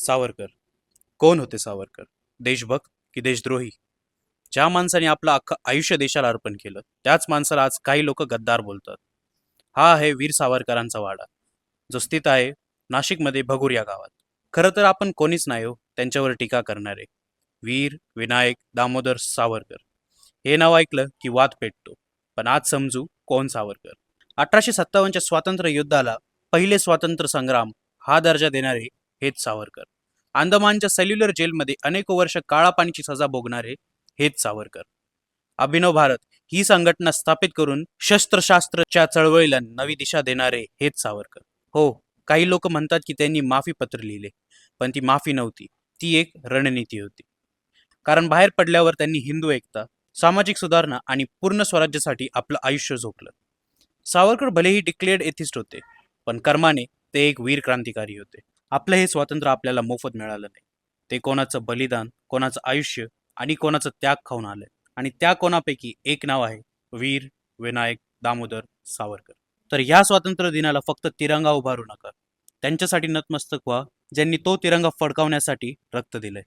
सावरकर. कोण होते सावरकर? देशभक्त की देशद्रोही? ज्या माणसाने आपलं अख्खं आयुष्य देशाला अर्पण केलं, त्याच माणसाला आज काही लोक गद्दार बोलतात. हा आहे वीर सावरकरांचा वाडा, जो स्थित आहे नाशिकमध्ये भगूर या गावात. खरं तर आपण कोणीच नाही हो त्यांच्यावर टीका करणारे. वीर विनायक दामोदर सावरकर हे नाव ऐकलं की वाद पेटतो. पण आज समजू कोण सावरकर. 1857च्या स्वातंत्र्य युद्धाला पहिले स्वातंत्र्य संग्राम हा दर्जा देणारे हेच सावरकर. अंदमानच्या सेल्युलर जेलमध्ये अनेको वर्ष काळा पाणीची सजा भोगणारे हेच सावरकर. अभिनव भारत ही संघटना स्थापित करून शस्त्रशास्त्रच्या चळवळीला नवी दिशा देणारे हेच सावरकर. हो, काही लोक म्हणतात की त्यांनी माफी पत्र लिहिले, पण ती माफी नव्हती, ती एक रणनीती होती. कारण बाहेर पडल्यावर त्यांनी हिंदू एकता, सामाजिक सुधारणा आणि पूर्ण स्वराज्यासाठी आपलं आयुष्य झोकलं. सावरकर भलेही डिक्लेअर्ड एथिस्ट होते, पण कर्माने ते एक वीर क्रांतिकारी होते. आपलं हे स्वातंत्र्य आपल्याला मोफत मिळालं नाही. ते कोणाचं बलिदान, कोणाचं आयुष्य आणि कोणाचं त्याग खाऊन आलंय. आणि त्या कोणापैकी एक नाव आहे वीर विनायक दामोदर सावरकर. तर ह्या स्वातंत्र्य दिनाला फक्त तिरंगा उभारू नका, त्यांच्यासाठी नतमस्तक व्हा ज्यांनी तो तिरंगा फडकावण्यासाठी रक्त दिलंय.